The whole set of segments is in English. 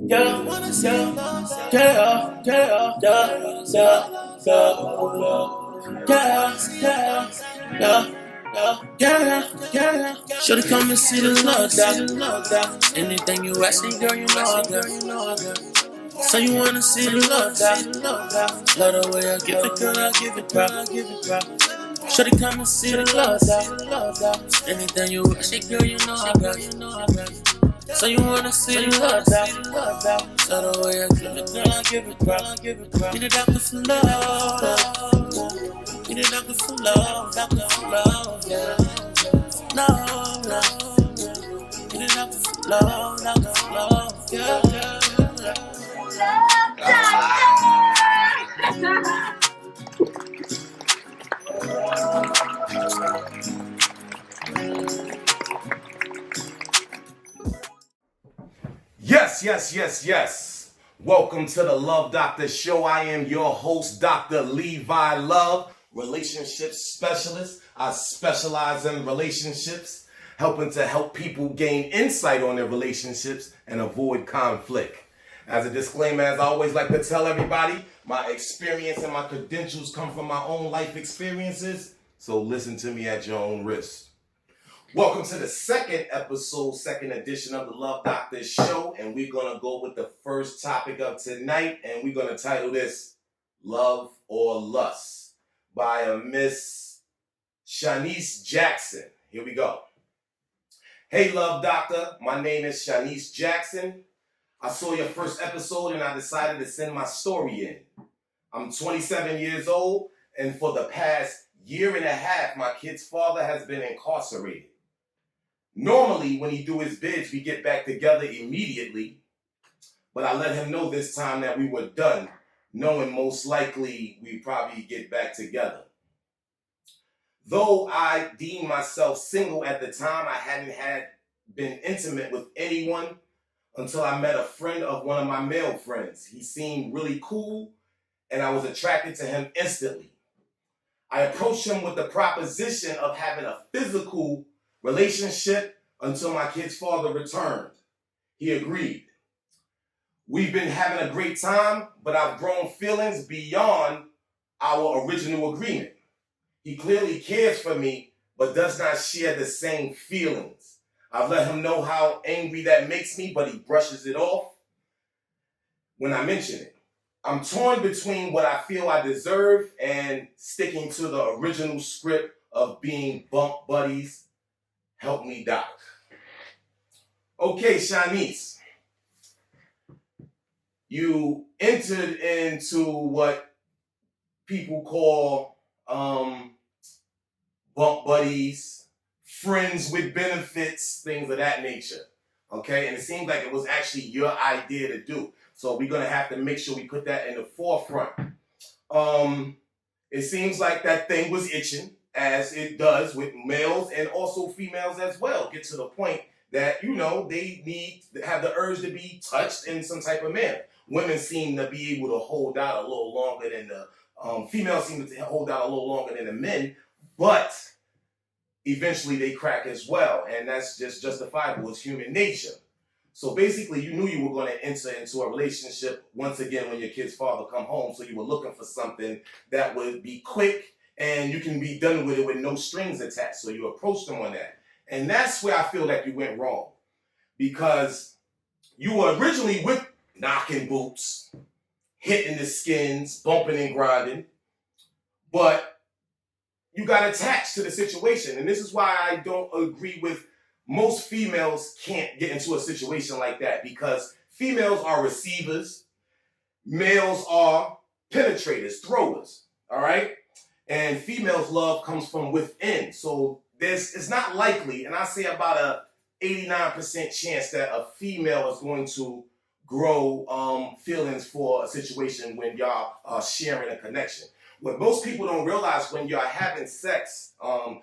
Yeah, yeah, yeah, yeah, yeah, yeah, yeah. Should've come and see the love, that. Anything you asking, girl, you know I got. So you wanna see the love, that. Love the way I give it, girl, I give it, girl. Should've come and see the love, that. Anything you asking, girl, you know I got. So you wanna see the love, that. So the way I give it, girl, I give it, girl. Get it out the flow. Get it out the flow, yeah. No, no. Get it out the flow, yeah, Yes. Welcome to the Love Doctor Show. I am your host, Dr. Levi Love, relationship specialist. I specialize in relationships, helping to help people gain insight on their relationships and avoid conflict. As a disclaimer, as I always like to tell everybody, my experience and my credentials come from my own life experiences, so listen to me at your own risk. Welcome to the second edition of the Love Doctor Show, and we're going to go with the first topic of tonight, and we're going to title this Love or Lust by a Miss Shanice Jackson. Here we go. Hey, Love Doctor, my name is Shanice Jackson. I saw your first episode and I decided to send my story in. I'm 27 years old, and for the past year and a half, my kid's father has been incarcerated. Normally, when he do his bids, we get back together immediately, but I let him know this time that we were done, knowing most likely we'd probably get back together. Though I deemed myself single at the time, I hadn't been intimate with anyone until I met a friend of one of my male friends. He seemed really cool, and I was attracted to him instantly. I approached him with the proposition of having a physical relationship until my kid's father returned. He agreed. We've been having a great time, but I've grown feelings beyond our original agreement. He clearly cares for me, but does not share the same feelings. I've let him know how angry that makes me, but he brushes it off when I mention it. I'm torn between what I feel I deserve and sticking to the original script of being bump buddies. Help me, Doc. Okay, Shanice. You entered into what people call bump buddies, friends with benefits, things of that nature. Okay, and it seems like it was actually your idea to do. So we're gonna have to make sure we put that in the forefront. It seems like that thing was itching, as it does with males and also females as well. Get to the point that, they have the urge to be touched in some type of manner. Women seem to be able to hold out a little longer than the females seem to hold out a little longer than the men, but eventually they crack as well, and that's just justifiable. It's human nature. So basically, you knew you were going to enter into a relationship once again when your kid's father come home, so you were looking for something that would be quick and you can be done with it with no strings attached. So you approached them on that. And that's where I feel like you went wrong, because you were originally with knocking boots, hitting the skins, bumping and grinding, but you got attached to the situation. And this is why I don't agree with most females can't get into a situation like that, because females are receivers, males are penetrators, throwers, all right? And females' love comes from within. So it's not likely, and I say about a 89% chance that a female is going to grow feelings for a situation when y'all are sharing a connection. What most people don't realize, when you're having sex,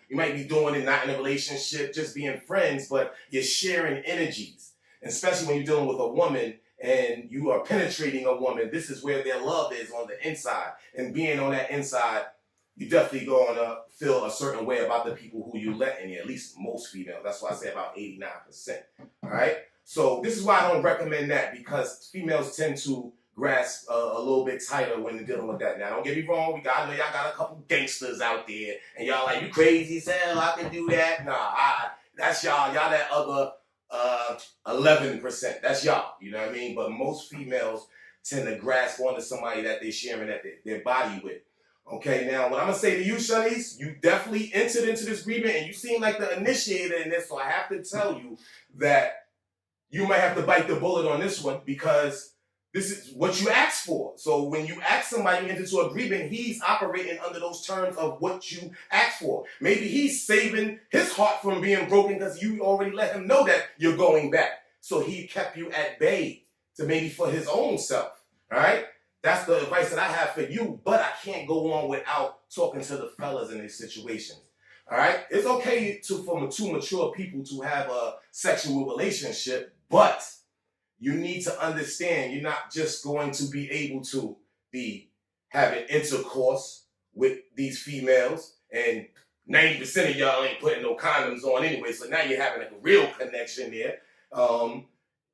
you might be doing it not in a relationship, just being friends, but you're sharing energies. And especially when you're dealing with a woman and you are penetrating a woman, this is where their love is, on the inside. And being on that inside, you're definitely going to feel a certain way about the people who you let in here, at least most females. That's why I say about 89%. All right? So this is why I don't recommend that, because females tend to grasp a little bit tighter when they're dealing with that. Now, don't get me wrong. I know y'all got a couple gangsters out there, and y'all like, you crazy as hell, I can do that. Nah, that's y'all. Y'all that other 11%. That's y'all. You know what I mean? But most females tend to grasp onto somebody that they're sharing their body with. Okay, now what I'm gonna say to you, Shanice, you definitely entered into this agreement, and you seem like the initiator in this. So I have to tell you that you might have to bite the bullet on this one, because this is what you asked for. So when you ask somebody into an agreement, he's operating under those terms of what you asked for. Maybe he's saving his heart from being broken because you already let him know that you're going back. So he kept you at bay to maybe for his own self. All right? That's the advice that I have for you, but I can't go on without talking to the fellas in these situations. All right? It's okay for two mature people to have a sexual relationship, but you need to understand you're not just going to be able to be having intercourse with these females, and 90% of y'all ain't putting no condoms on anyway, so now you're having a real connection there.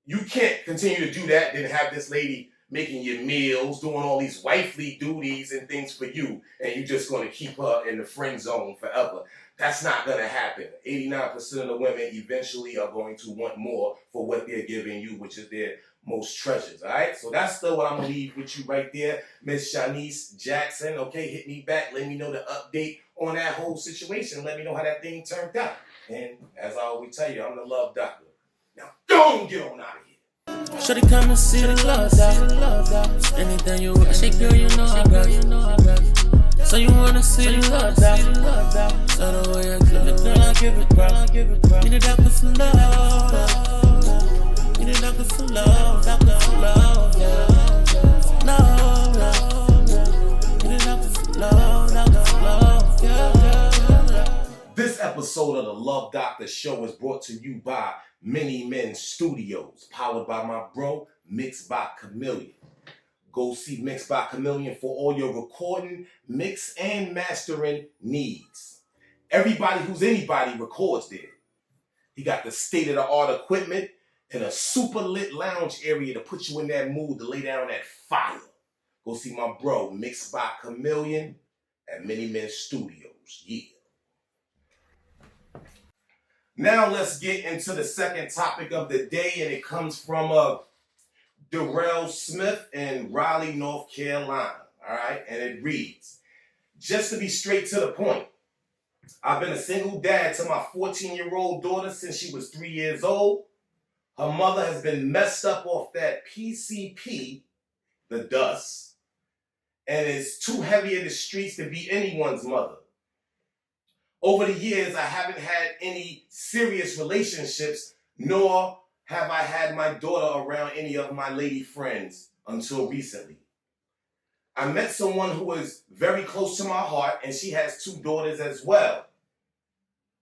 You can't continue to do that, then have this lady making your meals, doing all these wifely duties and things for you, and you're just going to keep her in the friend zone forever. That's not going to happen. 89% of the women eventually are going to want more for what they're giving you, which is their most treasures, all right? So that's still what I'm going to leave with you right there, Miss Shanice Jackson. Okay, hit me back. Let me know the update on that whole situation. Let me know how that thing turned out. And as I always tell you, I'm the love doctor. Now, don't get on out of here. Should've come and see the love out. Anything you want, shake girl, you know I got you. So you wanna see the love out. So the way I give it, girl, I give it, bro. Need a doctor for love. Need a doctor for love, yeah. Love. Need a doctor for love, yeah. This episode of the Love Doctor Show is brought to you by Many Men Studios, powered by my bro, Mixed by Chameleon. Go see Mixed by Chameleon for all your recording, mix, and mastering needs. Everybody who's anybody records there. He got the state-of-the-art equipment and a super lit lounge area to put you in that mood to lay down that fire. Go see my bro, Mixed by Chameleon at Many Men Studios. Yeah. Now let's get into the second topic of the day, and it comes from Darrell Smith in Raleigh, North Carolina. All right, and it reads, just to be straight to the point, I've been a single dad to my 14-year-old daughter since she was 3 years old. Her mother has been messed up off that PCP, the dust, and is too heavy in the streets to be anyone's mother. Over the years, I haven't had any serious relationships, nor have I had my daughter around any of my lady friends until recently. I met someone who is very close to my heart, and she has 2 daughters as well.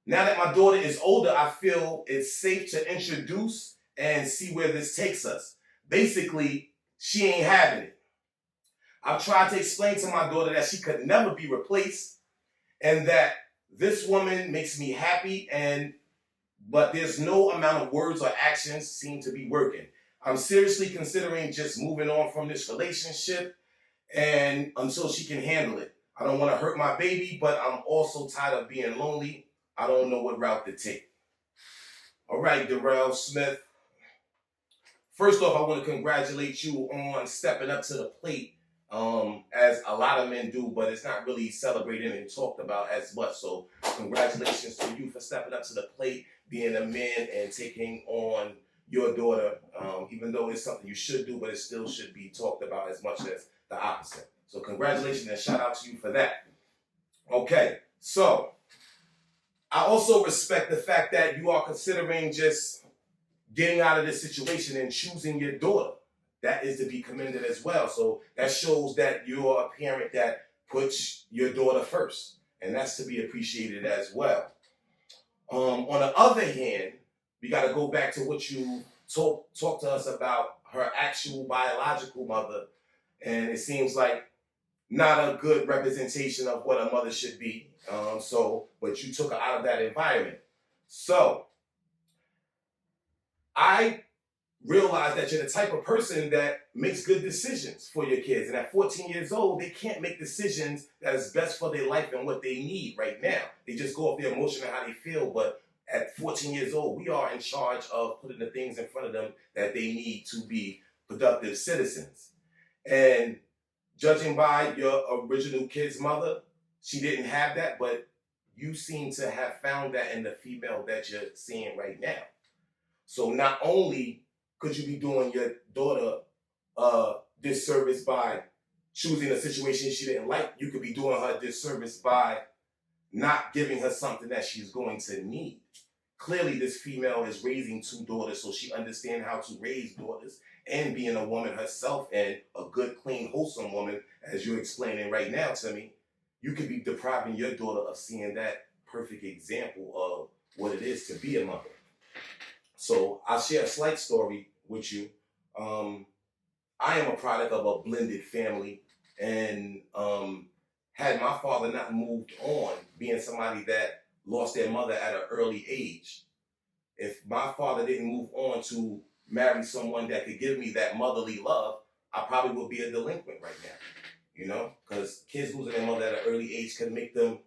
Now that my daughter is older, I feel it's safe to introduce and see where this takes us. Basically, she ain't having it. I've tried to explain to my daughter that she could never be replaced, and that this woman makes me happy, but there's no amount of words or actions seem to be working. I'm seriously considering just moving on from this relationship and until she can handle it. I don't want to hurt my baby, but I'm also tired of being lonely. I don't know what route to take. All right, Darrell Smith. First off, I want to congratulate you on stepping up to the plate, as a lot of men do, but it's not really celebrated and talked about as much. So congratulations to you for stepping up to the plate, being a man, and taking on your daughter, even though it's something you should do, but it still should be talked about as much as the opposite. So congratulations and shout out to you for that. Okay, so I also respect the fact that you are considering just getting out of this situation and choosing your daughter. That is to be commended as well. So that shows that you're a parent that puts your daughter first. And that's to be appreciated as well. On the other hand, we got to go back to what you talked to us about her actual biological mother. And it seems like not a good representation of what a mother should be. But you took her out of that environment. So I realize that you're the type of person that makes good decisions for your kids. And at 14 years old, they can't make decisions that is best for their life and what they need right now. They just go off their emotion and how they feel. But at 14 years old, we are in charge of putting the things in front of them that they need to be productive citizens. And judging by your original kid's mother, she didn't have that, but you seem to have found that in the female that you're seeing right now. So not only could you be doing your daughter disservice by choosing a situation she didn't like, you could be doing her disservice by not giving her something that she's going to need. Clearly, this female is raising two daughters, so she understands how to raise daughters and being a woman herself and a good, clean, wholesome woman, as you're explaining right now to me. You could be depriving your daughter of seeing that perfect example of what it is to be a mother. So I'll share a slight story with you. I am a product of a blended family, and had my father not moved on, being somebody that lost their mother at an early age, if my father didn't move on to marry someone that could give me that motherly love, I probably would be a delinquent right now. You know, because kids losing their mother at an early age can make them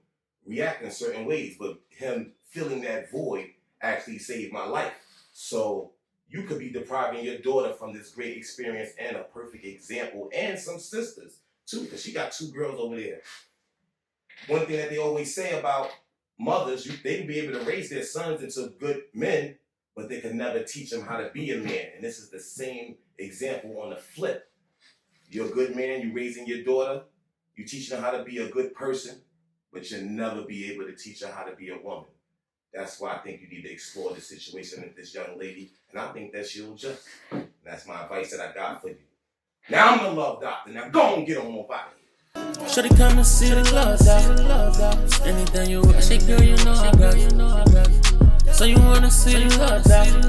react in certain ways, but him filling that void actually saved my life. So you could be depriving your daughter from this great experience and a perfect example, and some sisters too, because she got two girls over there. One thing that they always say about mothers, they can be able to raise their sons into good men, but they can never teach them how to be a man. And this is the same example on the flip. You're a good man, you're raising your daughter, you teaching her how to be a good person, but you'll never be able to teach her how to be a woman. That's why I think you need to explore the situation with this young lady, and I think that she'll adjust. That's my advice that I got for you. Now I'm the love doctor. Now go and get on my body. Should they come and see the love doctor? Anything you want, say girl, you know I got you. So you wanna see the love doctor?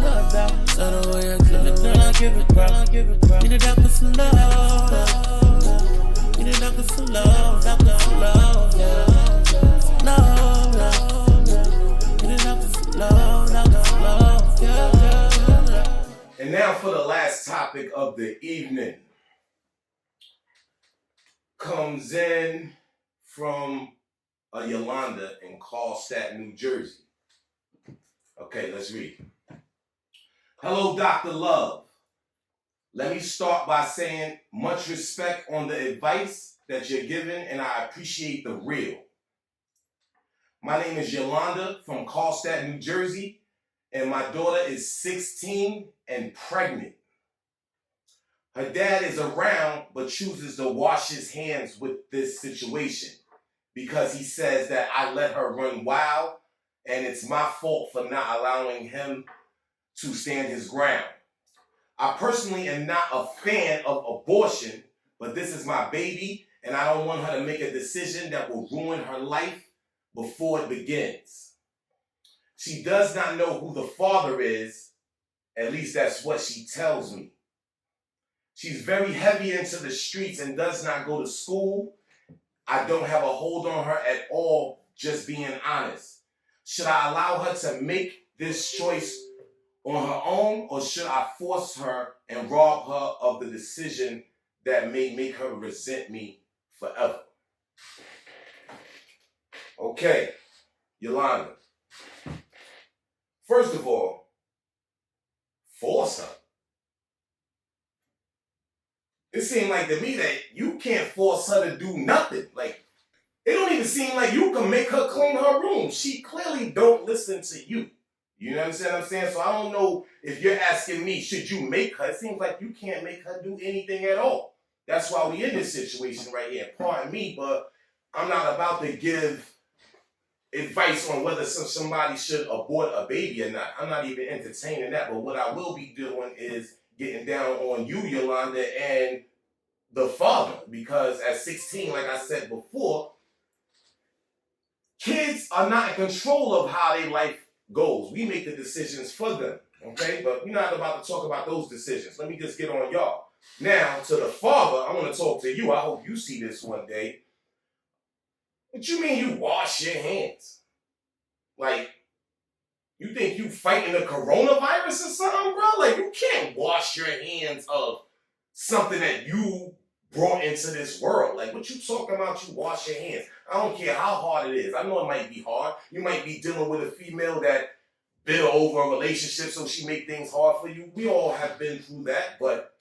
So the way I give it, girl, I give it, girl. Need a doctor for love. Need a doctor for love, doctor for love, yeah. Need a doctor for love, doctor for love, yeah. And now for the last topic of the evening. Comes in from Yolanda in Carlstadt, New Jersey. Okay, let's read. Hello, Dr. Love. Let me start by saying much respect on the advice that you're giving, and I appreciate the real. My name is Yolanda from Carlstadt, New Jersey, and my daughter is 16 and pregnant. Her dad is around, but chooses to wash his hands with this situation because he says that I let her run wild, and it's my fault for not allowing him to stand his ground. I personally am not a fan of abortion, but this is my baby, and I don't want her to make a decision that will ruin her life before it begins. She does not know who the father is, at least that's what she tells me. She's very heavy into the streets and does not go to school. I don't have a hold on her at all, just being honest. Should I allow her to make this choice on her own, or should I force her and rob her of the decision that may make her resent me forever? Okay, Yolanda. First of all, force her. It seemed like to me that you can't force her to do nothing. Like, it don't even seem like you can make her clean her room. She clearly don't listen to you. You know what I'm saying? So I don't know if you're asking me, should you make her? It seems like you can't make her do anything at all. That's why we in this situation right here. Pardon me, but I'm not about to give advice on whether somebody should abort a baby or not. I'm not even entertaining that. But what I will be doing is getting down on you, Yolanda, and the father. Because at 16, like I said before, kids are not in control of how their life goes. We make the decisions for them, okay? But we're not about to talk about those decisions. Let me just get on y'all. Now, to the father, I want to talk to you. I hope you see this one day. What you mean you wash your hands? Like, You think you fighting the coronavirus or something, bro? Like, you can't wash your hands of something that you brought into this world. Like, what you talking about, you wash your hands? I don't care how hard it is. I know it might be hard. You might be dealing with a female that bitter over a relationship, so she make things hard for you. We all have been through that, but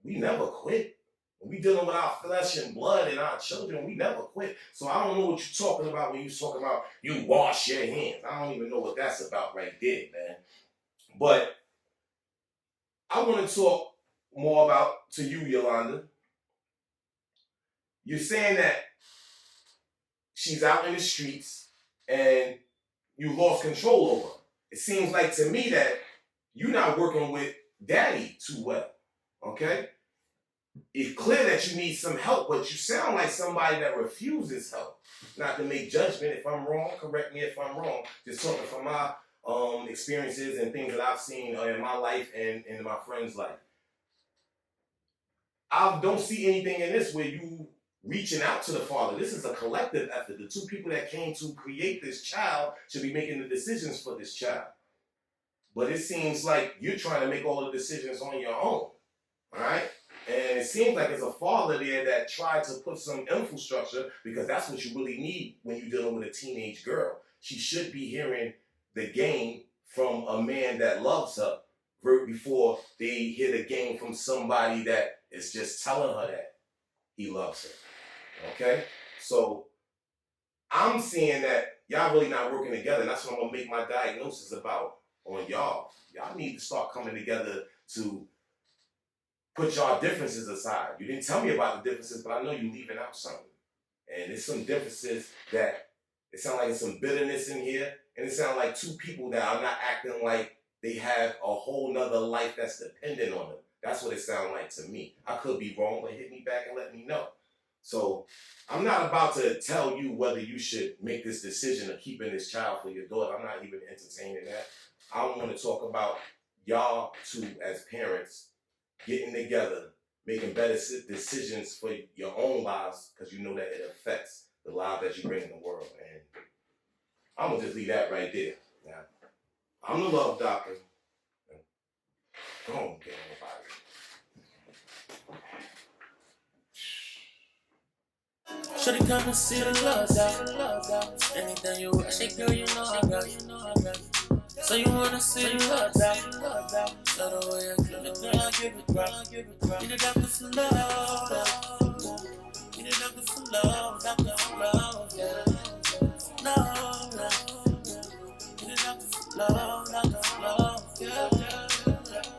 we never quit. When we dealing with our flesh and blood and our children, we never quit. So I don't know what you're talking about when you're talking about you wash your hands. I don't even know what that's about right there, man. But I want to talk more about to you, Yolanda. You're saying that she's out in the streets and you lost control over her. It seems like to me that you're not working with daddy too well, okay? It's clear that you need some help, but you sound like somebody that refuses help. Not to make judgment. If I'm wrong, correct me if I'm wrong. Just talking from my experiences and things that I've seen in my life and in my friends' life. I don't see anything in this where you reaching out to the father. This is a collective effort. The two people that came to create this child should be making the decisions for this child. But it seems like you're trying to make all the decisions on your own. All right? And it seems like there's a father there that tried to put some infrastructure, because that's what you really need when you're dealing with a teenage girl. She should be hearing the game from a man that loves her before they hear the game from somebody that is just telling her that he loves her. Okay? So I'm seeing that y'all really not working together. And that's what I'm going to make my diagnosis about on y'all. Y'all need to start coming together to put y'all differences aside. You didn't tell me about the differences, but I know you're leaving out something. And there's some differences that it sounds like there's some bitterness in here. And it sounds like two people that are not acting like they have a whole nother life that's dependent on them. That's what it sounds like to me. I could be wrong, but hit me back and let me know. So I'm not about to tell you whether you should make this decision of keeping this child for your daughter. I'm not even entertaining that. I want to talk about y'all two as parents getting together, making better decisions for your own lives, because you know that it affects the lives that you bring in the world. And I'm going to just leave that right there. Now, I'm the love doctor. Go on, get on the body. Should've come and see the love doctor. Anything you want, shake girl, you know I got you. So you wanna see the love doctor. So the way I give it, girl, I give it, bro. Need a doctor for love. Need a doctor for love, yeah. No. Need a doctor for love, yeah.